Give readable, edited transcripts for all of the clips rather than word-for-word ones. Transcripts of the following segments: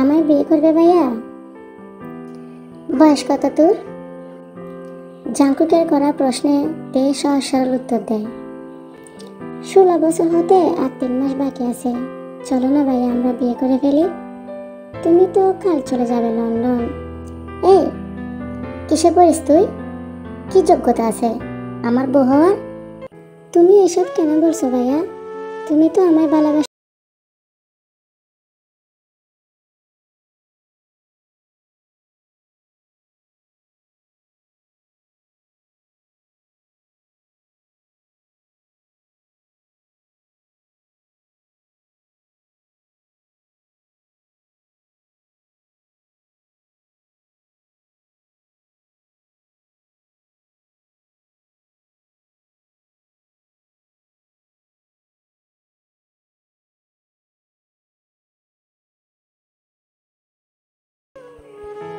আমায় বিয়ে করবে ভাইয়া? বয়স কত তোর? জাঙ্কুকের করা প্রশ্নে তে সহজ সরল উত্তর দেয়, 16 বছর হতে আর 3 মাস বাকি আছে। চলো না ভাইয়া আমরা বিয়ে করে ফেলি। তুমি তো কাল চলে যাবে লন্ডন। এই কিসে পড়িস তুই? কি যোগ্যতা আছে আমার বউ হওয়ার? তুমি এসব কেন বলছো ভাইয়া? তুমি তো আমায় ভালোবাসো।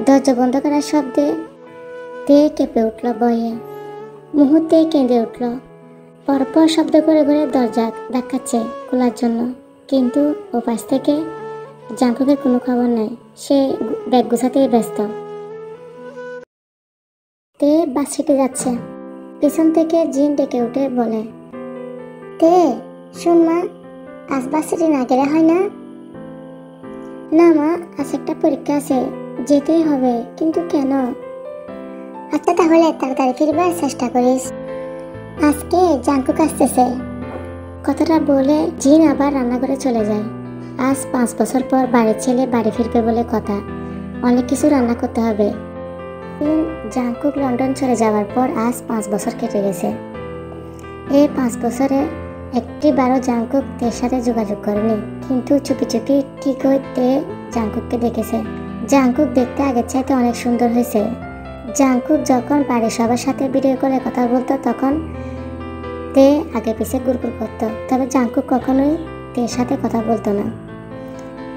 দরজা বন্ধ করার শব্দে তে কেঁপে উঠল ভয়ে, মুহূর্তে কেঁদে উঠল। পরপর শব্দ করে করে দরজা ধাক্কাচ্ছে খোলার জন্য, কিন্তু ওপাশ থেকে জাঙ্কুকের কোনো খবর নেই। সে ব্যাগ গুছাতেই ব্যস্ত। তে বাস সিটে যাচ্ছে। পিছন থেকে জিন ডেকে উঠে বলে, তে শোন মা, আজ বাস সিটে না গেলে হয় না? না মা, আজ একটা পরীক্ষা আছে, যেতেই হবে। কিন্তু কেন? আচ্ছা তাহলে তাড়াতাড়ি ফিরবার চেষ্টা করিস, আজকে জাঙ্কুক আসতেছে। কথাটা বলে জিন আবার রান্নাঘরে চলে যায়। আজ 5 বছর পর বাড়ির ছেলে বাড়ি ফিরবে বলে কথা, অনেক কিছু রান্না করতে হবে। জাঙ্কুক লন্ডন চলে যাওয়ার পর আজ 5 বছর কেটে গেছে। এই 5 বছরে একটি বারও জাঙ্কুক তের সাথে যোগাযোগ করেনি, কিন্তু চুপি চুপি ঠিকই তে জাঙ্কুককে দেখেছে। জাঙ্কুক দেখতে আগের চাইতে অনেক সুন্দর হয়েছে। জাঙ্কুক যখন বাড়ির সবার সাথে ভিডিও কলে কথা বলতো তখন তে আগে পিছে গুড়গুড় করতো, তবে জাঙ্কুক কখনোই তের সাথে কথা বলতো না।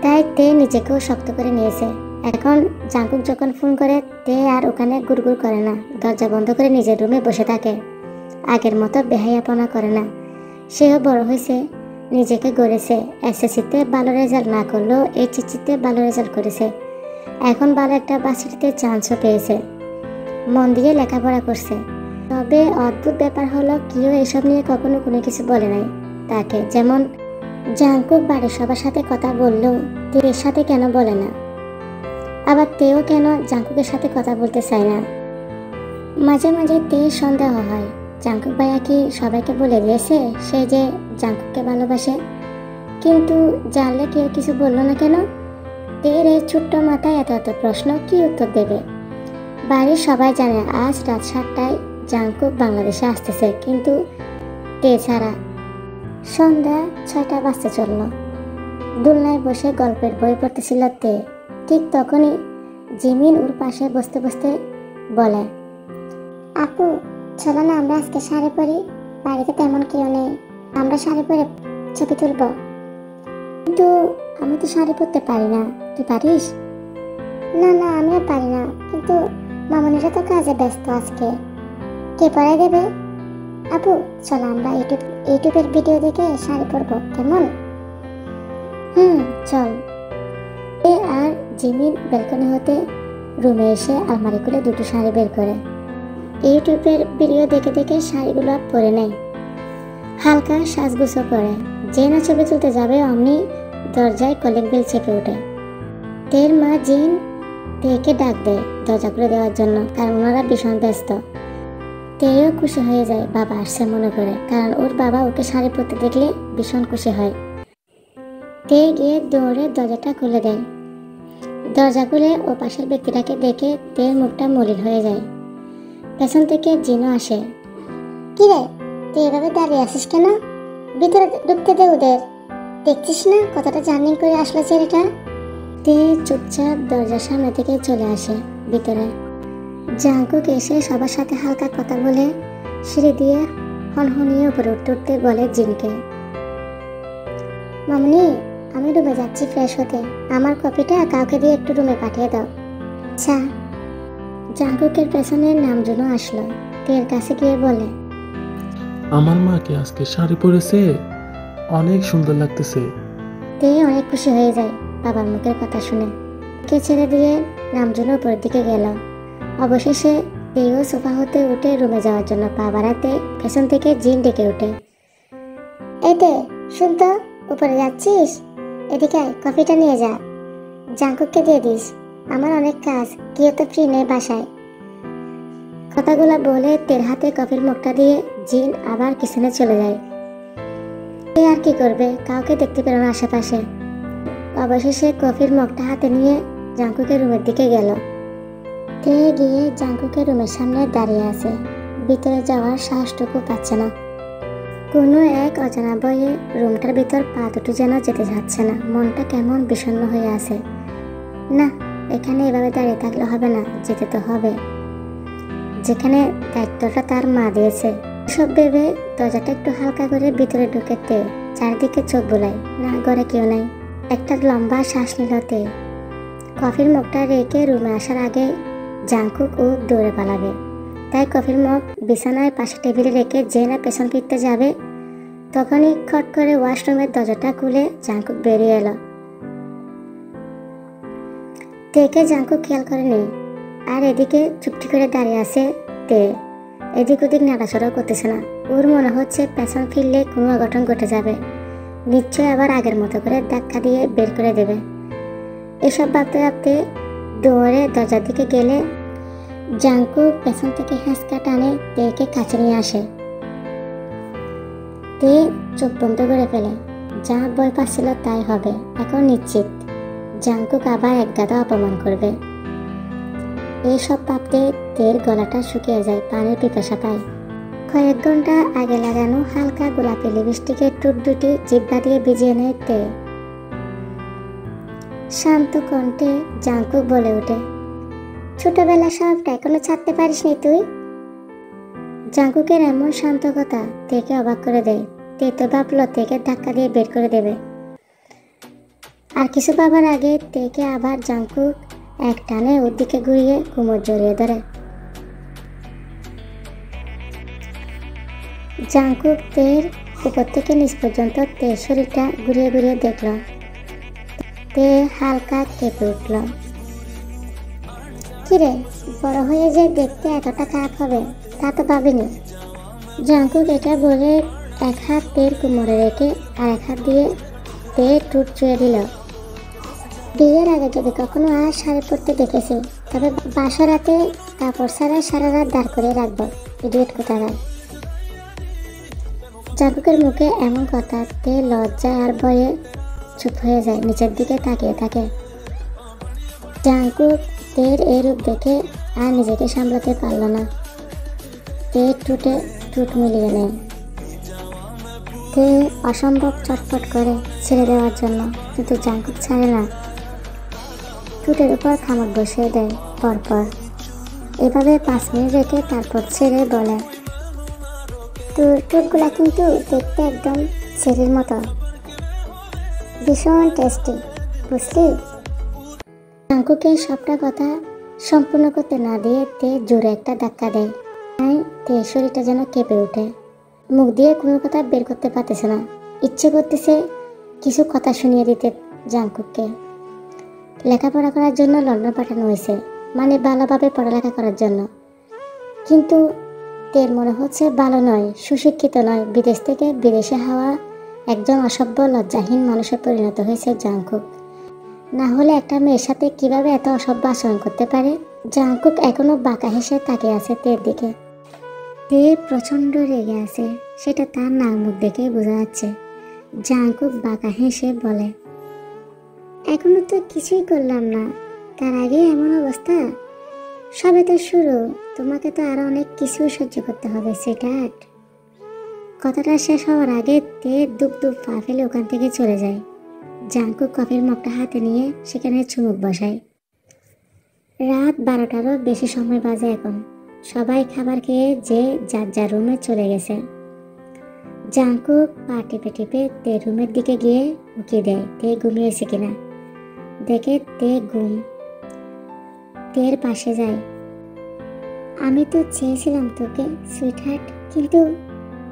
তাই তে নিজেকেও শক্ত করে নিয়েছে। এখন জাঙ্কুক যখন ফোন করে তে আর ওখানে গুড়গুড় করে না, দরজা বন্ধ করে নিজের রুমে বসে থাকে। আগের মতো বেহায়াপনা করে না। সেও বড় হয়েছে, নিজেকে গড়েছে। এসএসসিতে ভালো রেজাল্ট না করলেও এইচএসসিতে ভালো রেজাল্ট করেছে। এখন ভালো একটা ভার্সিটিতে চান্সও পেয়েছে, মন দিয়ে লেখাপড়া করছে। তবে অদ্ভুত ব্যাপার হলো কেউ এসব নিয়ে কখনো কোনো কিছু বলে নাই তাকে। যেমন জাঙ্কুক বাড়ির সবার সাথে কথা বললেও তের সাথে কেন বলে না, আবার তেও কেন জাঙ্কুকের সাথে কথা বলতে চায় না। মাঝে মাঝে তের সন্দেহ হয়, জাঙ্কুক ভাইয়া কি সবাইকে বলে দিয়েছে সে যে জাঙ্কুককে ভালোবাসে? কিন্তু জানলে কেউ কিছু বললো না কেন? তের এই ছোট্ট মাথায় এত এত প্রশ্ন, কি উত্তর দেবে? বাড়ির সবাই জানে আজ রাত 7টায় জাঙ্কুক বাংলাদেশে আসতেছে, কিন্তু তে ছাড়া। সন্ধ্যা 6টা বাজতে চলল। দোলনায় বসে গল্পের বই পড়তেছিল তে। ঠিক তখনই জিমিন ওর পাশে বসতে বসতে বলে, আপু চলো না আমরা আজকে শাড়ি পরি, বাড়িতে তেমন কেউ নেই, আমরা শাড়ি পরে ছবি তুলব। কিন্তু আমি তো শাড়ি পরতে পারি না, তুই পারিস? না না আমিও পারি না, কিন্তু মামনিরা তো কাজে ব্যস্ত আজকে, কে পরে দেবে? আপু চলো আমরা ইউটিউবের ভিডিও দেখে শাড়ি পরবো, কেমন? চল। এ আর জিমিন ব্যালকনি হতে রুমে এসে আলমারি খুলে 2টো শাড়ি বের করে ইউটিউবের ভিডিও দেখে দেখে শাড়িগুলো পরে নেয়। হালকা সাজগুজও করে। যে না ছবি তুলতে যাবে অমনি দরজায় কলিং বেল চেপে ওঠে। তের মা জিন তেকে ডাক দেয় দরজা খুলে দেওয়ার জন্য, কারণ ওনারা ভীষণ ব্যস্ত। তেও খুশি হয়ে যায় বাবা আসছে মনে করে, কারণ ওর বাবা ওকে শাড়ি পরতে দেখলে ভীষণ খুশি হয়। তে গিয়ে দৌড়ে দরজাটা খুলে দেয়। দরজা খুলে ও পাশের ব্যক্তিটাকে দেখে তের মুখটা মলিন হয়ে যায়। পেছন থেকে জিনও আসে। কি রে, তুই এভাবে দাঁড়িয়ে আসিস কেন? ভিতরে ঢুকতে দে ওদের, দেখছিস না কতটা জার্নি করে আসলো ছেলেটা? তে চুপচাপ দরজার সামনে থেকে চলে আসে ভিতরে। জাঙ্কুক এসে সবার সাথে হালকা কথা বলে সিঁড়ি দিয়ে হনহনিয়ে উপরে উঠতে উঠতে বলে জিনকে, মামনি আমি রুমে যাচ্ছি ফ্রেশ হতে, আমার কপিটা কাউকে দিয়ে একটু রুমে পাঠিয়ে দাও। আচ্ছা। জাঙ্কুকের পেছনে নামজুনও আসলো। তের কাছে গিয়ে বলে, আমার মা কি আজকে শাড়ি পরেছে, অনেক সুন্দর লাগতেছে। তে অনেক খুশি হয়ে যায় বাবার মুখের কথা শুনে। জাঙ্কুককে ছেড়ে দিয়ে নামজুন উপরের দিকে গেল। অবশেষে তেও সোফা হতে উঠে রুমে যাওয়ার জন্য পা বাড়াতে পেছন থেকে জিন ডেকে ওঠে। এতে শুন তো, উপরে যাচ্ছিস? এদিকে আয়, কফিটা নিয়ে যা, জাঙ্কুককে দিয়ে দিস, আমার অনেক কাজ, কেউ তো ফ্রি নেই বাসায়। কথাগুলো বলে তের হাতে কফির মগটা দিয়ে জিন আবার কিচেনে চলে যায়। এ আর কি করবে, কাউকে দেখতে পেল না আশেপাশে। অবশেষে কফির মগটা হাতে নিয়ে জাঙ্কুকের রুমের দিকে গেল। তে গিয়ে জাঙ্কুকের রুমের সামনে দাঁড়িয়ে আছে, ভিতরে যাওয়ার সাহসটুকু পাচ্ছে না। কোনো এক অজানা বয়ে রুমটার ভিতর পা দুটো যেন যেতে যাচ্ছে না, মনটা কেমন বিষণ্ণ হয়ে আছে। না, এখানে এভাবে দাঁড়িয়ে থাকলে হবে না, যেতে তো হবে, যেখানে দায়িত্বটা তার মা দিয়েছে। সব ভেবে দরজাটা একটু হালকা করে ভিতরে ঢুকেতে চারিদিকে চোখ বোলায়, না ঘরে কেউ নাই। একটা লম্বা শ্বাস নিল তে। কফির মগটা রেখে রুমে আসার আগে জাঙ্কুক ও দৌড়ে পালাবে, তাই কফির মগ বিছানায় পাশে টেবিলে রেখে যে না পেছন ফিরতে যাবে, তখনই খট করে ওয়াশরুমের দরজাটা খুলে জাঙ্কুক বেরিয়ে এলো। তেকে জাঙ্কুক খেয়াল করেনি, আর এদিকে চুপটি করে দাঁড়িয়ে আছে তে। এদিক ওদিক নাড়াচড়াও করতেছে না। ওর মনে হচ্ছে পেছন ফিরলে কোনো অঘটন ঘটে যাবে, নিশ্চয় আবার আগের মতো করে ধাক্কা দিয়ে বের করে দেবে। এসব ভাবতে ভাবতে দৌড়ে দরজার দিকে গেলে জাঙ্কুক পেছন থেকে হ্যাঁচকা টানে তেকে কাছে নিয়ে আসে। তে চোখ বন্ধ করে ফেলে, যা ভয় পাচ্ছিল তাই হবে। এখন নিশ্চিত জাঙ্কুক আবার এক গাদা অপমান করবে। এইসব ভাবতে তের গলাটা শুকিয়ে যায়, পানির পিপাসা পায়। কয়েক ঘন্টা আগে লাগানো হালকা গোলাপি লিপস্টিকের টুক দুটি জিহ্বা দিয়ে ভিজিয়ে নেয় তে। শান্ত কণ্ঠে জাঙ্কুক বলে ওঠে, ছোটবেলা সবটা এখনো ছাড়তে পারিসনি তুই? জাঙ্কুকের এমন শান্ত কথা তেকে অবাক করে দেয়। তে তো ভাবলো তেকে ধাক্কা দিয়ে বের করে দেবে। আর কিছু ভাবার আগে তেকে আবার জাঙ্কুক এক টানে ওর দিকে ঘুরিয়ে কোমর জড়িয়ে ধরে। জাঙ্কুক তের উপর থেকে নিচ পর্যন্ত তের শরীরটা ঘুরিয়ে ঘুরিয়ে দেখল। তে হালকা কেঁপে উঠল। কিরে, বড় হয়ে যে দেখতে এতটা খারাপ হবে তা তো ভাবিনি। জাঙ্কুক এটা বলে এক হাত তের কোমরে রেখে আর এক হাত দিয়ে তের ঠোঁট চুয়ে দিল। বিয়ের আগে যদি কখনো আর শাড়ি পরতে দেখেছি, তবে বাসরাতে কাপড় ছাড়া সারা রাত দাঁড় করে রাখবো, ইডিয়েট কোথাকার। জাঙ্কুকের মুখে এমন কথাতে লজ্জায় আর ভয়ে চুপ হয়ে যায়, নিচের দিকে তাকিয়ে থাকে। জাঙ্কুক তের এই রূপ দেখে আর নিজেকে সামলাতে পারল না। তের ঠোঁটে ঠোঁট মিলিয়ে নেয়। তে অসম্ভব চটপট করে ছেড়ে দেওয়ার জন্য, কিন্তু জাঙ্কুক ছাড়ে না। ঠোঁটের উপর খামক বসিয়ে দেয় পরপর। এভাবে 5 মিনিট রেখে তারপর ছেড়ে বলে, তোর ঠোঁটগুলা কিন্তু দেখতে একদম চেরির মতো, ভীষণ টেস্টি, বুঝলি? জাঙ্কুকে সবটা কথা সম্পূর্ণ করতে না দিয়ে তে জোরে একটা ধাক্কা দেয়। তাই তে শরীরটা যেন কেঁপে ওঠে, মুখ দিয়ে কোনো কথা বের করতে পারতেছে না। ইচ্ছে করতেছে কিছু কথা শুনিয়ে দিতে জাঙ্কুককে। লেখাপড়া করার জন্য লন্ডন পাঠানো হয়েছে, মানে ভালোভাবে পড়ালেখা করার জন্য, কিন্তু তের মনে হচ্ছে ভালো নয়, সুশিক্ষিত নয়, বিদেশ থেকে বিদেশে হওয়া একজন অসভ্য লজ্জাহীন মানুষে পরিণত হয়েছে জাঙ্কুক। না হলে একটা মেয়ের সাথে কিভাবে এত অসভ্য আচরণ করতে পারে? জাঙ্কুক এখনো বাঁকা হেসে তাকিয়ে আছে তের দিকে। তে প্রচন্ড রেগে আছে, সেটা তার নাক মুখ দেখে বোঝা যাচ্ছে। জাঙ্কুক বাঁকা হেসে বলে, এখনো তো কিছুই করলাম না, তার আগে এমন অবস্থা? সবে তো শুরু, তোমাকে তো আরো অনেক কিছু সহ্য করতে হবে সুইটহার্ট। কথাটা শেষ হওয়ার আগে তে দুপ দুপ পা ফেলে ওখান থেকে চলে যায়। জাঙ্কুক কফির মগটা হাতে নিয়ে সেখানে চুমুক বসায়। রাত 12টারও বেশি সময় বাজে এখন। সবাই খাবার খেয়ে যে যার যার রুমে চলে গেছে। জাঙ্কুক পা টিপে টিপে তে রুমের দিকে গিয়ে উঁকি দেয় তে ঘুমিয়েছে কিনা। দেখে তে ঘুম। তের পাশে যায়। আমি তো চেয়েছিলাম তোকে সুইটহার্ট, কিন্তু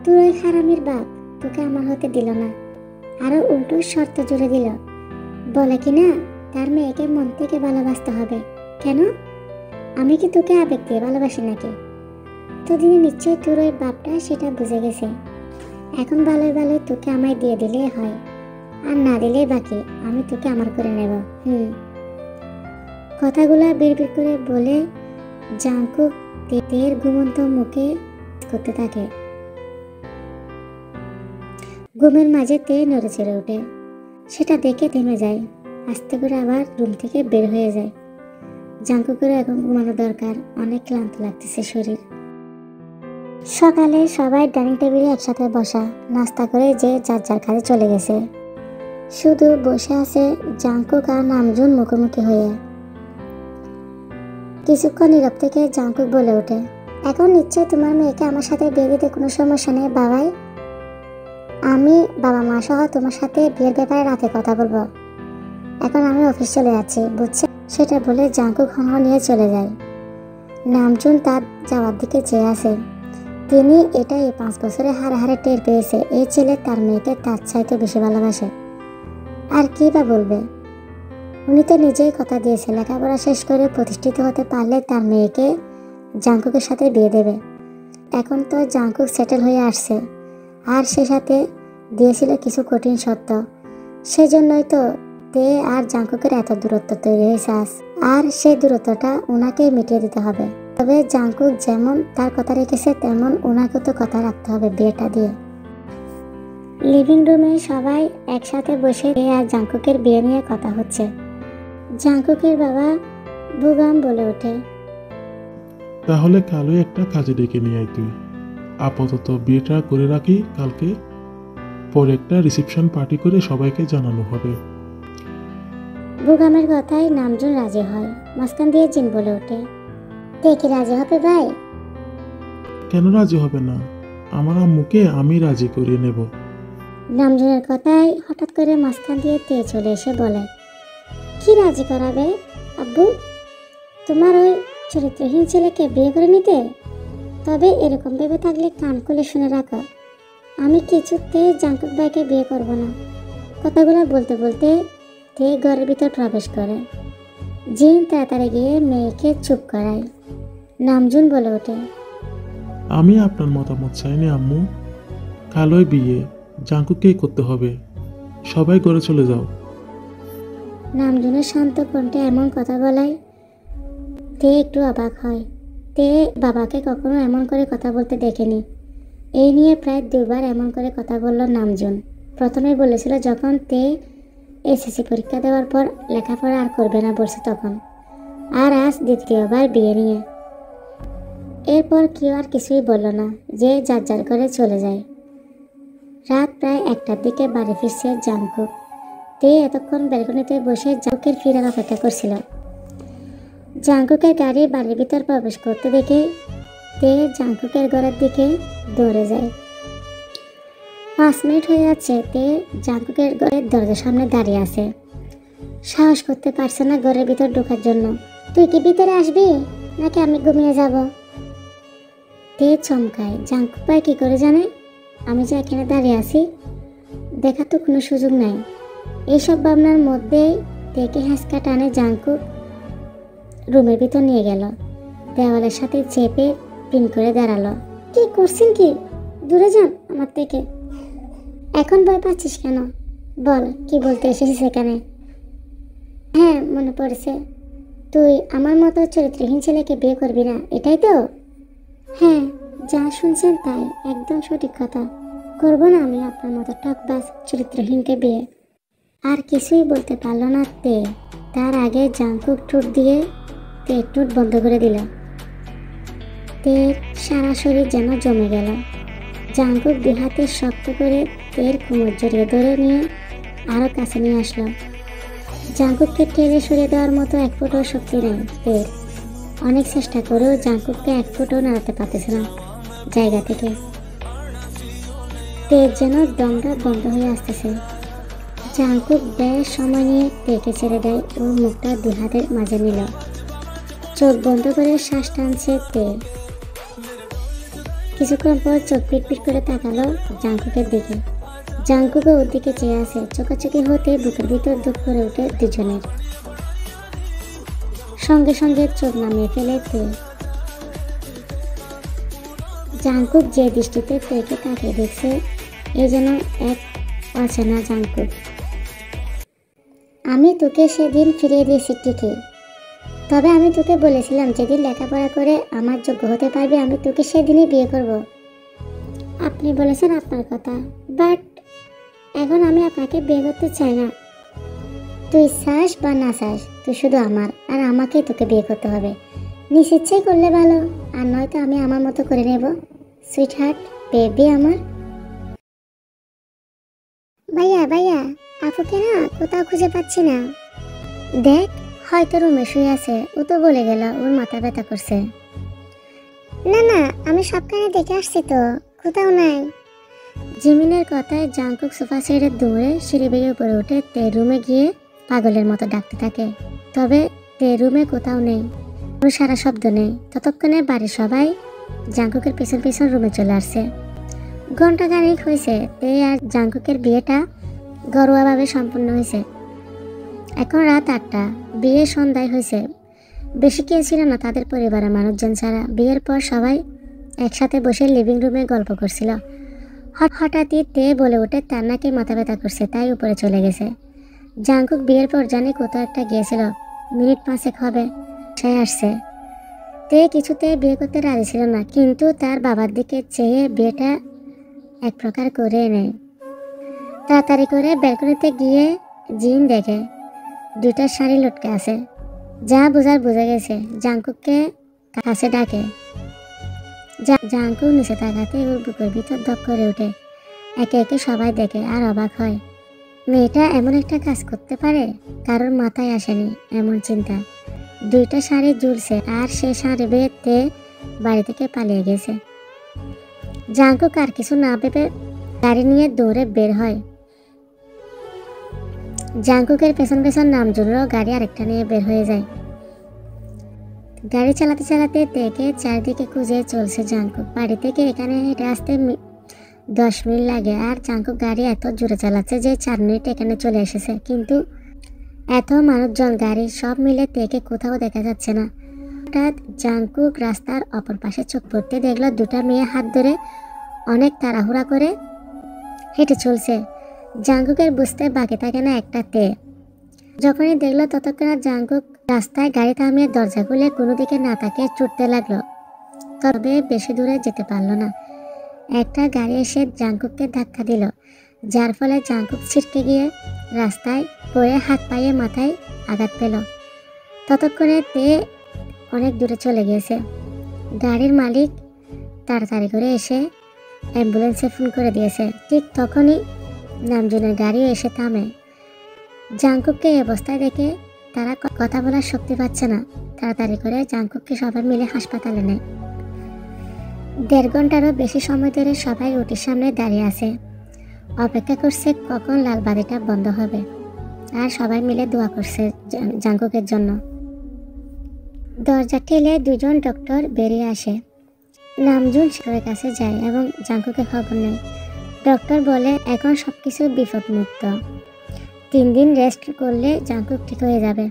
তোর ওই হারামির বাপ তোকে আমার হতে দিল না, আরো উল্টো শর্ত জুড়ে দিল। বলে কিনা তার মেয়েকে মন থেকে ভালোবাসতে হবে। কেন? আমি কি তোকে আবেগ দিয়ে ভালোবাসি নাকি? তোদিনে নিশ্চয়ই তোর ওই বাপটা সেটা বুঝে গেছে। এখন ভালোই ভালোই তোকে আমায় দিয়ে দিলেই হয়, আর না দিলেই বাকি, আমি তোকে আমার করে নেব। কথাগুলা বিড়বিড় করে বলে জাংকুক তের ঘুমন্ত মুখে করতে থাকে। ঘুমের মাঝে তে নড়ে চড়ে ওঠে। সেটা দেখে থেমে যায়, আস্তে করে আবার রুম থেকে বের হয়ে যায়। জাংকুকের এখন ঘুমানো দরকার, অনেক ক্লান্ত লাগতেছে শরীর। সকালে সবাই ডাইনিং টেবিলে একসাথে বসা, নাস্তা করে যে যার যার কাজে চলে গেছে। শুধু বসে আছে জাংকুক আর নামজুন মুখোমুখি হয়ে। কিছুক্ষণ নীরব থেকে জাংকুক বলে ওঠে, এখন নিশ্চয়ই তোমার মেয়েকে আমার সাথে বিয়ে দিতে কোনো সমস্যা নেই বাবাই। আমি বাবা মা সহ তোমার সাথে বিয়ের ব্যাপারে রাতে কথা বলবো। এখন আমি অফিস চলে যাচ্ছি, বুঝছে? সেটা বলে জাংকুক হন নিয়ে চলে যায়। নামজুন তার যাওয়ার দিকে চেয়ে আছে। তিনি এটা এই 5 বছরে হারে হারে টের পেয়েছে, এই ছেলে তার মেয়েকে তার চাইতে বেশি ভালোবাসে। আর কি বা বলবে? উনি তো নিজেই কথা দিয়েছে লেখাপড়া শেষ করে প্রতিষ্ঠিত হতে পারলে তার মেয়েকে জাংকুকের সাথে বিয়ে দেবে। এখন তো জাংকুক সেটেল হয়ে আসছে, আর সে সাথে দিয়েছিল কিছু কঠিন শর্ত। সেজন্যই তো তে আর জাংকুকের এত দূরত্ব তৈরি হয়েছে আজ, আর সেই দূরত্বটা ওনাকে মিটিয়ে দিতে হবে। তবে জাংকুক যেমন তার কথা রেখেছে, তেমন ওনাকে তো কথা রাখতে হবে বিয়েটা দিয়ে। লিভিং রুমে সবাই একসাথে বসে তে আর জাংকুকের বিয়ে নিয়ে কথা হচ্ছে। জাংকুকের বাবা বুগাম বলে ওঠে, তাহলে কালই একটা কাজে ডেকে নিয়ে আয় তুই। আপাতত বিয়েটা করে রাখি, কালকে পরে একটা রিসেপশন পার্টি করে সবাইকে জানানো হবে। বুগামের কথায় নামজুন রাজি হয়। মাঝখান দিয়ে জিন বলে ওঠে, তে কি রাজি হবে ভাই? কেন রাজি হবে না? আমার আম্মুকে আমি রাজি করিয়ে নেব। নামজুনের কথায় হঠাৎ করে মাঝখান দিয়ে তে চলে এসে বলে, কি রাজি করাবে আব্বু? তোমার ওই চরিত্রহীন ছেলেকে বিয়ে করে নিতে? তবে এরকম ভেবে থাকলে কান খুলে শুনে রাখো, আমি কিছুতে জাংকুক ভাইকে বিয়ে করব না। কথাগুলো বলতে বলতে তে ঘরের ভিতর প্রবেশ করে। জিন তাড়াতাড়ি গিয়ে মেয়েকে চুপ করায়। নামজুন বলে ওঠে, আমি আপনার মতামত চাইনি আম্মু। কালই বিয়ে জাংকুককেই করতে হবে। সবাই ঘরে চলে যাও। নামজুনের শান্ত কণ্ঠে এমন কথা বলায় তে একটু অবাক হয়। তে বাবাকে কখনো এমন করে কথা বলতে দেখেনি। এই নিয়ে প্রায় 2 বার এমন করে কথা বলল নামজুন। প্রথমে বলেছিল যখন তে এসএসসি পরীক্ষা দেওয়ার পর লেখাপড়া আর করবে না বলছে তখন, আর আজ দ্বিতীয়বার বিয়ে নিয়ে। এরপর কেউ আর কিছুই বলল না, যে যার যার ঘরে চলে যায়। রাত প্রায় 1টার দিকে বাড়ি ফিরছে জাংকুক। তে এতক্ষণ ব্যালকনিতে বসে জাংকুকের ফিরার অপেক্ষা করছিল। জাংকুকের গাড়ি বাড়ির ভিতর প্রবেশ করতে দেখে তে জাংকুকের ঘরের দিকে দৌড়ে যায়। 5 মিনিট হয়ে যাচ্ছে তে জাংকুকের ঘরের দরজার সামনে দাঁড়িয়ে আছে। সাহস করতে পারছে না ঘরের ভিতর ঢোকার জন্য। তুই কি ভিতরে আসবি নাকি আমি ঘুমিয়ে যাব? তে চমকায়। জাংকুক ভাই কি করে জানে আমি যে এখানে দাঁড়িয়ে আছি? দেখা তো কোনো সুযোগ নাই। এইসব ভাবনার মধ্যেই তেকে হ্যাঁচকা টানে জাংকুক রুমের ভিতর নিয়ে গেল। দেওয়ালের সাথে চেপে পিন করে দাঁড়ালো। কি করছেন কি? দূরে যান আমার থেকে। এখন ভয় পাচ্ছিস কেন? বল, কি বলতে এসেছিস এখানে? হ্যাঁ, মনে পড়েছে। তুই আমার মতো চরিত্রহীন ছেলেকে বিয়ে করবি না, এটাই তো? হ্যাঁ, যা শুনছেন তাই, একদম সঠিক কথা। করব না আমি আপনার মতো ঠকবাজ চরিত্রহীনকে বিয়ে। আর কিছুই বলতে পারলো না তে। তার আগে জাংকুক ঠোঁট দিয়ে তে ঠোঁট বন্ধ করে দিল। তে সারা শরীর যেন জমে গেল। জাংকুক 2 হাতে শক্ত করে তের কোমর জড়িয়ে ধরে নিয়ে আরো কাছে নিয়ে আসলো। জাংকুককে টেনে সরিয়ে দেওয়ার মতো 1 ফুটও শক্তি নেই তের। অনেক চেষ্টা করেও জাংকুককে 1 ফুটও নাড়াতে পারতেছে না জায়গা থেকে। তের যেন দমটা বন্ধ হয়ে আসতেছে। জাংকুক বেশ সময় নিয়ে তেকে ছেড়ে দেয় ও মুখটা 2 হাতের মাঝে নিল। চোখ বন্ধ করে শ্বাস টানছে তে। কিছুক্ষণ পর চোখ পিট পিট করে তাকালো জাংকুকের দিকে। জাঙ্কুকে ওর দিকে চেয়ে আছে। চোখাচোখি হতে বুকের ভিতর দুঃখ করে ওঠে দুজনের। সঙ্গে সঙ্গে চোখ নামিয়ে ফেলে তে। জাঙ্কুক যে দৃষ্টিতে তেকে তাকিয়ে দেখছে, এ যেন এক অচেনা জাঙ্কুক। আমি তোকে সেদিন ফিরিয়ে দিয়েছি ঠিকই, তবে আমি তোকে বলেছিলাম যেদিন লেখাপড়া করে আমার যোগ্য হতে পারবি আমি তোকে সেদিনই বিয়ে করব। আপনি বলেছেন আপনার কথা, বাট এখন আমি আপনাকে বিয়ে করতে চাই না। তুই চাস বা না চাস, তুই শুধু আমার, আর আমাকেই তোকে বিয়ে করতে হবে। নিজ ইচ্ছাই করলে ভালো, আর নয়তো আমি আমার মতো করে নেব। সুইট হার্ট, বেবি আমার। ভাইয়া ভাইয়া, আপুকে না কোথাও খুঁজে পাচ্ছি না। দেখ, হয়তো রুমে শুয়ে আছে। ও তো বলে গেল ওর মাথা ব্যথা করছে। না না, আমি সবখানে দেখে আসছি তো, কোথাও নাই। জিমিনের কথায় জাঙ্কুক সোফা ছেড়ে দৌড়ে সিঁড়ি বেয়ে উপরে উঠে তে রুমে গিয়ে পাগলের মতো ডাকতে থাকে। তবে তে রুমে কোথাও নেই, কোনো সারা শব্দ নেই। ততক্ষণে বাড়ির সবাই জাঙ্কুকের পিছন পিছন রুমে চলে আসছে। ঘন্টা খানেক হয়েছে তে আর জাঙ্কুকের বিয়েটা ঘরোয়াভাবে সম্পূর্ণ হয়েছে। এখন রাত 8টা, বিয়ে সন্ধ্যায় হয়েছে। বেশি কেউ ছিল না তাদের পরিবারের মানুষজন ছাড়া। বিয়ের পর সবাই একসাথে বসে লিভিং রুমে গল্প করছিল। হঠাৎই তে বলে ওঠে তার নাকি মাথা ব্যথা করছে, তাই উপরে চলে গেছে। জাঙ্কুক বিয়ের পর জানি কোথাও একটা গিয়েছিল, মিনিট 5 হবে সে আসছে। তে কিছুতে বিয়ে করতে রাজি ছিল না, কিন্তু তার বাবার দিকে চেয়ে বিয়েটা এক প্রকার করে নেয়। তাড়াতাড়ি করে ব্যালকনিতে গিয়ে জিন দেখে 2টা শাড়ি লটকে আছে। যা বোঝার বুঝে গেছে। জাঙ্কুককে কাছে ডাকে। জাঙ্কুক নিচে তাকাতে ওর বুকের ভিতর ধক করে ওঠে। একে একে সবাই দেখে আর অবাক হয়। মেয়েটা এমন একটা কাজ করতে পারে, কারোর মাথায় আসেনি এমন চিন্তা। 2টা শাড়ি ঝুলছে আর সে শাড়ি বেঁধে বাড়ি থেকে পালিয়ে গেছে। জাঙ্কুক আর কিছু না ভেবে গাড়ি নিয়ে দৌড়ে বের হয়। জাঙ্কুকের পেছন পেছন নামজুনও গাড়ি আরেকটা নিয়ে বের হয়ে যায়। গাড়ি চালাতে চালাতে তেকে চারদিকে খুঁজে চলছে জাঙ্কুক। বাড়ি থেকে এখানে হেঁটে আসতে 10 মিনিট লাগে, আর জাঙ্কুক গাড়ি এত জোরে চালাচ্ছে যে 4 মিনিট এখানে চলে এসেছে। কিন্তু এত মানুষজন, গাড়ি সব মিলে তেকে কোথাও দেখা যাচ্ছে না। হঠাৎ জাঙ্কুক রাস্তার অপর পাশে চোখ পড়তে দেখলো 2টা মেয়ে হাত ধরে অনেক তাড়াহুড়া করে হেঁটে চলছে। জাঙ্কুকের বুঝতে বাকি থাকে না একটা তে। যখনই দেখলো ততক্ষণ জাঙ্কুক রাস্তায় গাড়ি থামিয়ে দরজা খুলে কোনো দিকে না তাকিয়ে ছুটতে লাগলো। তবে বেশি দূরে যেতে পারলো না। একটা গাড়ি এসে জাঙ্কুককে ধাক্কা দিল, যার ফলে জাঙ্কুক ছিটকে গিয়ে রাস্তায় পড়ে হাত পায়ে মাথায় আঘাত পেল। ততক্ষণে তে অনেক দূরে চলে গিয়েছে। গাড়ির মালিক তাড়াতাড়ি করে এসে অ্যাম্বুলেন্সে ফোন করে দিয়েছে। ঠিক তখনই নামজনের গাড়িও এসে থামে। জাঙ্কুককে এই অবস্থায় দেখে তারা কথা বলার শক্তি পাচ্ছে না। তাড়াতাড়ি করে জাঙ্কুককে সবাই মিলে হাসপাতালে নেয়। 1.5 ঘন্টারও বেশি সময় ধরে সবাই ওটির সামনে দাঁড়িয়ে আছে, অপেক্ষা করছে কখন লাল বাতিটা বন্ধ হবে। আর সবাই মিলে দোয়া করছে জাঙ্কুকের জন্য। দরজা ঠেলে 2জন ডক্টর বেরিয়ে আসে। নামজুন সবার কাছে যায় এবং জাঙ্কুকের খবর নেয়। ডক্টর বলে এখন সবকিছু বিপদমুক্ত, 3 দিন রেস্ট করলে জাঙ্কুক ঠিক হয়ে যাবে।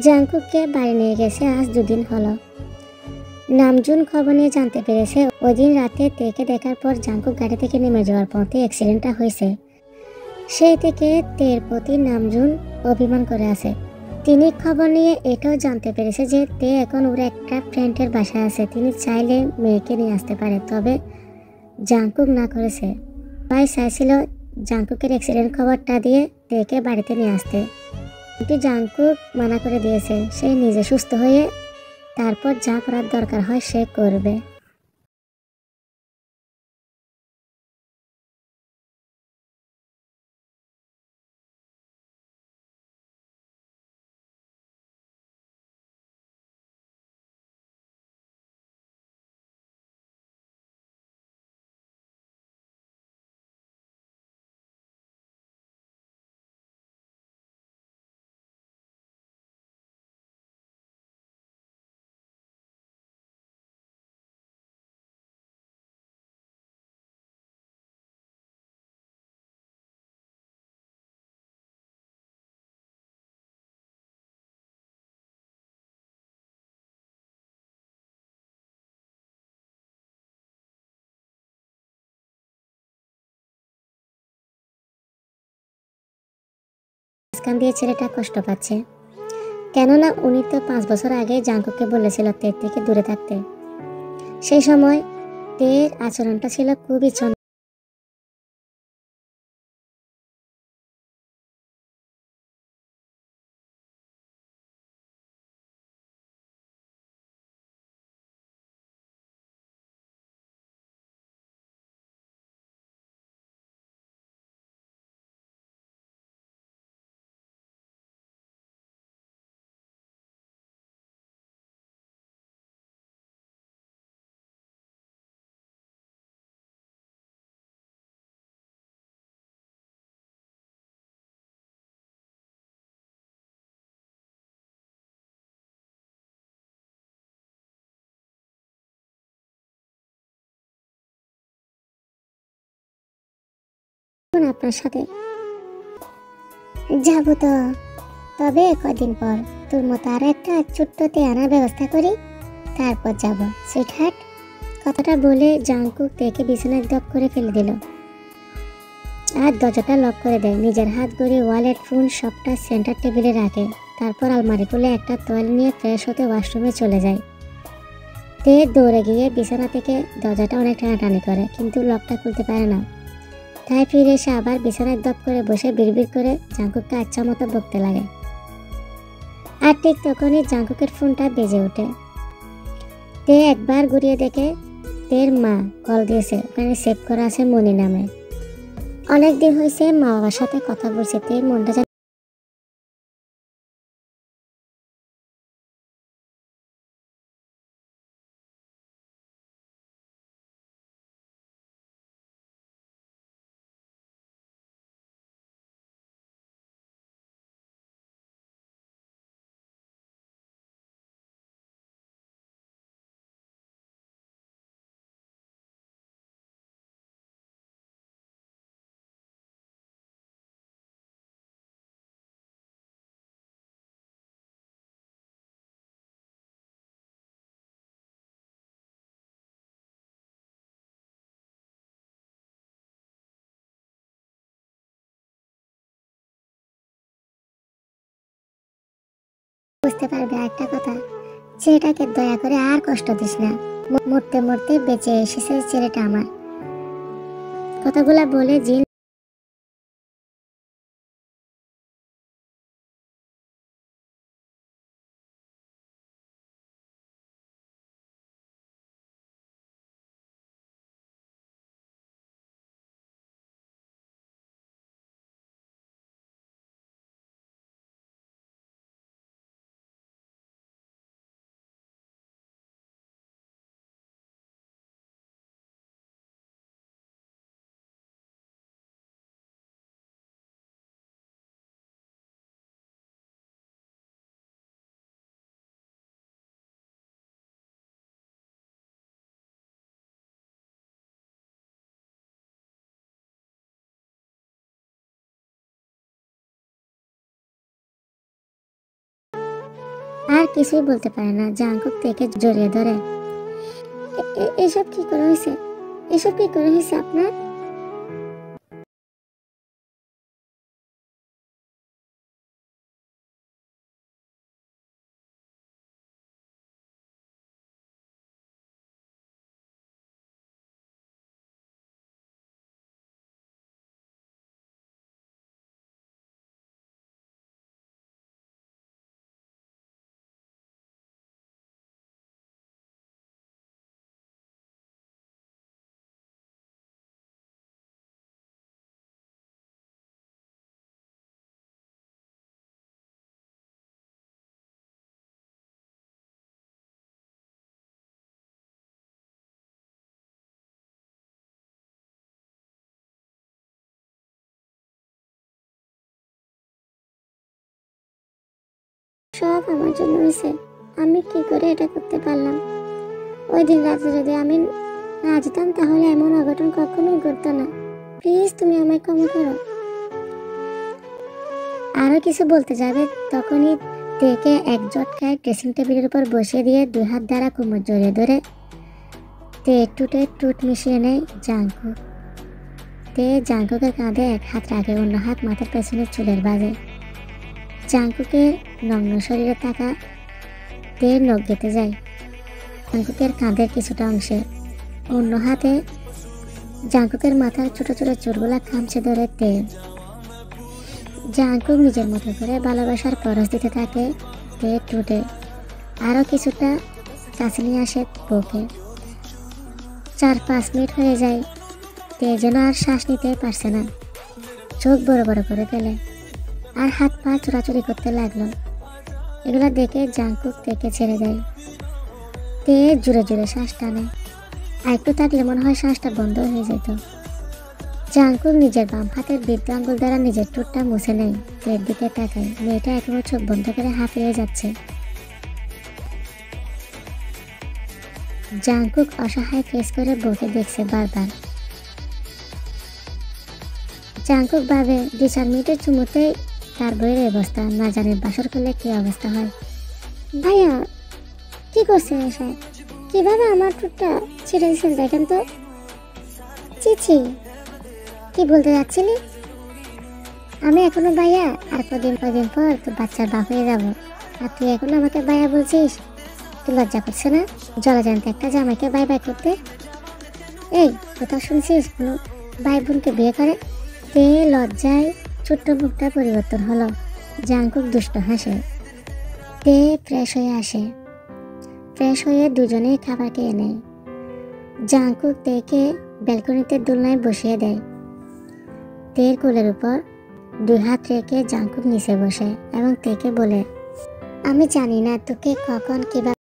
জাঙ্কুককে বাড়ি নিয়ে গেছে আজ 2 দিন হলো। নামজুন খবর নিয়ে জানতে পেরেছে ওই দিন রাতে তেকে দেখার পর জাঙ্কুক গাড়ি থেকে নেমে যাওয়ার পথে অ্যাক্সিডেন্টটা হয়েছে। সেই থেকে তের প্রতি নামজুন অভিমান করে আছে। তিনি খবর নিয়ে এটাও জানতে পেরেছে যে তে এখন ওর একটা ফ্রেন্ডের বাসায় আছে। তিনি চাইলে মেয়েকে নিয়ে আসতে পারে, তবে জাঙ্কুক না করেছে। ভাই চাইছিল জাঙ্কুকের অ্যাক্সিডেন্ট খবরটা দিয়ে তেকে বাড়িতে নিয়ে আসতে, কিন্তু জাঙ্কুক মানা করে দিয়েছে। সে নিজে সুস্থ হয়ে তারপর যা করার দরকার হয় সে করবে। মাঝখান দিয়ে ছেলেটা কষ্ট পাচ্ছে, কেননা উনি তো 5 বছর আগে জাঙ্কুককে বলেছিল তের থেকে দূরে থাকতে। সেই সময় তের আচরণটা ছিল খুবই আপনার সাথে যাবো তো, তবে কদিন পর তোর মতো আরো একটা ছোট্টতে আনার ব্যবস্থা করি, তারপর যাব সুইটহার্ট। কথাটা বলে জাঙ্কুক তেকে বিছানায় দপ করে ফেলে দিল আর দরজাটা লক করে দেয়। নিজের হাত ঘড়ি, ওয়ালেট, ফোন সবটা সেন্টার টেবিলে রাখে। তারপর আলমারি খুলে একটা তোয়াল নিয়ে ফ্রেশ হতে ওয়াশরুমে চলে যায়। তে দৌড়ে গিয়ে বিছানা থেকে দরজাটা অনেক টানাটানি করে, কিন্তু লকটা খুলতে পারে না। তাই ফিরে এসে আবার বিছানায় দপ করে বসে বিড়বিড় করে জাঙ্কুককে আচ্ছা মতো বকতে লাগে। আর ঠিক তখনই জাঙ্কুকের ফোনটা বেজে ওঠে। তে একবার ঘুরিয়ে দেখে তের মা কল দিয়েছে, ওখানে সেভ করা আছে মনি নামে। অনেকদিন হয়েছে মা বাবার সাথে কথা বলছে, তের মনটা যেন বুঝতে পারবে। একটা কথা, ছেলেটাকে দয়া করে আর কষ্ট দিস না, মরতে মরতে বেঁচে এসেছে ছেলেটা আমার। কথাগুলা বলে জিন আর কিছুই বলতে পারে না। জাঙ্কুক থেকে জড়িয়ে ধরে, এসব কি করে হয়েছে, এসব কি করে হয়েছে আপনার? সব আমার জন্য হয়েছে, আমি কি করে এটা করতে পারলাম? ওই দিন রাতে যদি আমি না যেতাম তাহলে এমন অঘটন কখনোই ঘটতো না। প্লিজ তুমি আমায় ক্ষমা করো। আরো কিছু বলতে যাবে তখনই তেকে এক ঝটকায় ড্রেসিং টেবিলের উপর বসিয়ে দিয়ে 2 হাত দ্বারা কোমর জড়িয়ে ধরে তে টুটে টুট মিশিয়ে নেয় জাঙ্কুক। তে জাঙ্কুকের কাঁধে এক হাত রাখে, অন্য হাত মাথার পেছনে চুলের বাজে। জাংকুকের নগ্ন শরীরে থাকা তের নখ গেঁথে যায় জাংকুকের কাঁধের কিছুটা অংশে। অন্য হাতে জাংকুকের মাথার ছোট ছোট চুলগুলা খামচে ধরে তে। জাংকুক নিজের মতো করে ভালোবাসার পরশ দিতে থাকে তে ঠোঁটে। আরো কিছুটা কাছে নিয়ে আসে বউকে। 4-5 মিনিট হয়ে যায়, তে যেন আর শ্বাস নিতে পারছে না, চোখ বড় বড় করে ফেলে আর হাত পা চোরাচুরি করতে লাগলো। এগুলা দেখে জাংকুক তেকে ছেড়ে দেয়। তে জোরে জোরে শ্বাস টানে, আর একটু থাকলে মনে হয় শ্বাসটা বন্ধ হয়ে যেত। জাংকুক নিজের বাম হাতের বৃদ্ধ আঙ্গুল দ্বারা নিজের ঠোঁটটা মুছে নেয়। তের দিকে তাকায়, মেয়েটা এখনো চোখ বন্ধ করে হাঁপিয়ে যাচ্ছে। জাংকুক অসহায় ফেস করে বউকে দেখছে বারবার। জাংকুক ভাবে 2-4 মিনিটের চুমুতেই তার বইয়ের অবস্থা, না জানে বাসর করলে কি অবস্থা হয়। ভাইয়া কি করছেন এসব? কিভাবে আমার ঠোঁটটা ছিঁড়ে দিচ্ছেন দেখেন তো। চিচি, কি বলতে যাচ্ছিলি? আমি এখনো ভাইয়া, আর কদিন পর তো বাচ্চার বাপ হয়ে যাবো, আর তুই এখনো আমাকে ভাইয়া বলছিস? তুই লজ্জা করছে না জলাজান্ত একটা জামাইকে বাই বাই করতে? এই কোথাও শুনছিস কোনো ভাই বোনকে বিয়ে করে? তে লজ্জায় ছোট্ট মুখটা পরিবর্তন হলো। জাংকুক দুষ্ট হাসে। তে ফ্রেশ হয়ে আসে। ফ্রেশ হয়ে দুজনেই খাবার খেয়ে নেয়। জাংকুক তেকে ব্যালকনিতে দোলনায় বসিয়ে দেয়। তের কোলের উপর 2 হাত রেখে জাংকুক নিচে বসে এবং তেকে বলে, আমি জানি না তোকে কখন কিভাবে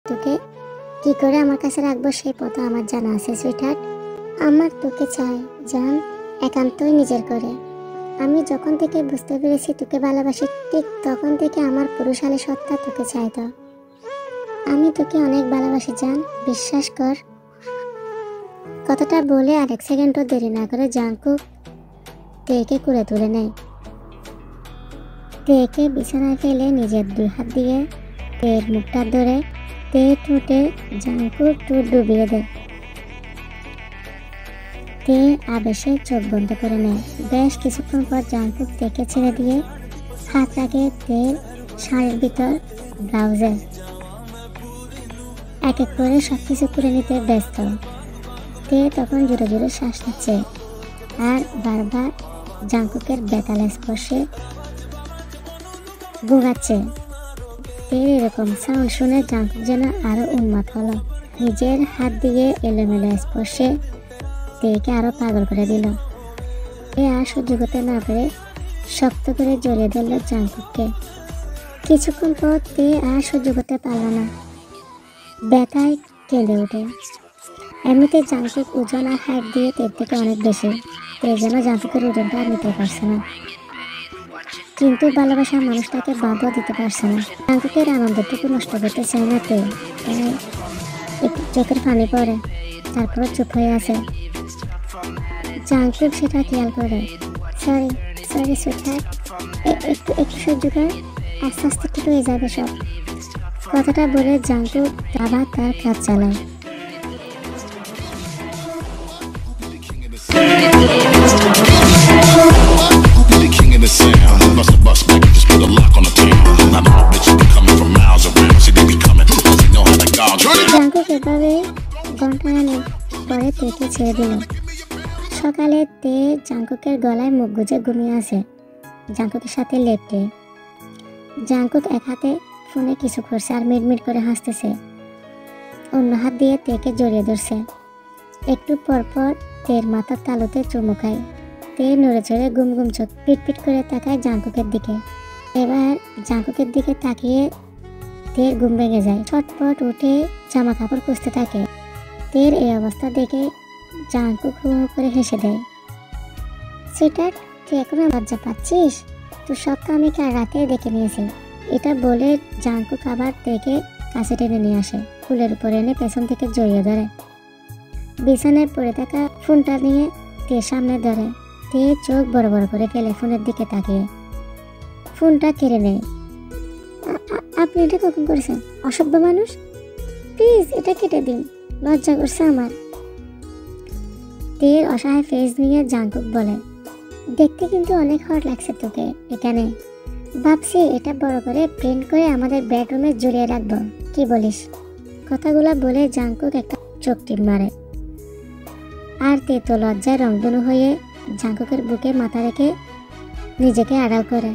তোকে কি করে আমার কাছে রাখবো সেই পথ আমার জানা আছে সুইটহার্ট। আমার তোকে চাই জান, একান্তই নিজের করে। আমি যখন থেকে বুঝতে পেরেছি তোকে ভালোবাসি, ঠিক তখন থেকে আমার পুরুষালী সত্তা তোকে চাইতো। আমি তোকে অনেক ভালোবাসি জান, বিশ্বাস কর। কথাটা বলে আর 1 সেকেন্ডও দেরি না করে জাংকুক তেকে কুলে তুলে নেয়। তেকে বিছানায় ফেলে নিজের 2 হাত দিয়ে তের মুখটা ধরে তে ঠোঁটে জাংকুক ঠোঁট ডুবিয়ে দেয়। তে আবেশে চোখ বন্ধ করে নেয়। বেশ কিছুক্ষণ পর জাংকুক তেকে ছেড়ে দিয়ে হাত রাখে তের শাড়ির ভিতর ব্লাউজে। এক এক করে সবকিছু করে নিতে ব্যস্ত। তে তখন জোরে জোরে শ্বাস নিচ্ছে আর বারবার জাংকুকের বেতাল স্পর্শে গোগাচ্ছে। তের এরকম সাউন্ড শুনে জাংকুক যেন আরো উন্মাদ হলো। নিজের হাত দিয়ে এলোমেলো স্পর্শে তেকে আরো পাগল করে দিল। তে আর সহ্য করতে না পেরে শক্ত করে জড়িয়ে ধরল জাংকুককে। কিছুক্ষণ পর তে আর সহ্য করতে পারল না, ব্যথায় কেঁদে ওঠে। এমনিতে জাংকুক ওজন আর হাইট দিয়ে তের থেকে অনেক বেশি। তে যেন জাংকুকের ওজনটা আর নিতে পারছে না, কিন্তু ভালোবাসার মানুষটাকে বাঁধও দিতে পারছে না। জাংকুকের আনন্দটুকু নষ্ট করতে চায় না তে, তাই একটু চোখের পানি পড়ে, তারপর চুপ হয়ে আছে। জাংকুক সেটা খেয়াল করে। সরি সুইটহার্ট, একটু সহ্য কর, আস্তে আস্তে ঠিক হয়ে যাবে সব। কথাটা বলে জাংকুক আবার তার কাজ চালায়। জাংকুক এভাবে ঘন্টাখানেক পরে তেকে ছেড়ে দিল। সকালে তে জাংকুকের গলায় মুখ গুজে ঘুমিয়ে আছে, জাংকুকের সাথে লেপটে। জাংকুক এক হাতে ফোনে কিছু করছে আর মিটমিট করে হাসতেছে, অন্য হাত দিয়ে তেকে জড়িয়ে ধরছে। একটু পর পর তের মাথার তালুতে চুমু খায়। তে নড়ে চড়ে গুম গুম চোখ পিট করে তাকায় জাঙ্কুকের দিকে। এবার জাঙ্কুকের দিকে তাকিয়ে তের ঘুম ভেঙে যায়। ছটপট উঠে জামা কাপড় খুঁজতে থাকে। তের এই অবস্থা দেখে জাঙ্কুক হু হু করে হেসে দেয়। সুইটার্ট, তুই এখনো লজ্জা পাচ্ছিস? তোর সব তো আমি কাল রাতে দেখে নিয়েছি। এটা বলে জাঙ্কুক আবার তেকে কাছে টেনে নিয়ে আসে, ফুলের উপরে এনে পেছন থেকে জড়িয়ে ধরে। বিছানায় পড়ে থাকা ফোনটা নিয়ে তের সামনে ধরে। তে চোখ বড় বড় করে ফেলে ফোনের দিকে তাকিয়ে ফোনটা কেড়ে নেয়। আপনি এটা কখন করেছেন, অসভ্য মানুষ? প্লিজ এটা কেটে দিন, লজ্জা করছে আমার। তের অসহায় ফেস নিয়ে জাঙ্কুক বলে, দেখতে কিন্তু অনেক হট লাগছে তোকে এখানে। ভাবছি এটা বড় করে প্রিন্ট করে আমাদের বেডরুমে জড়িয়ে রাখবো, কি বলিস? কথাগুলা বলে জাঙ্কুক একটা চোখ টিপ মারে। আর তে তো লজ্জায় রংধনু হয়ে জাঙ্কুকের বুকে মাথা রেখে নিজেকে আড়াল করে।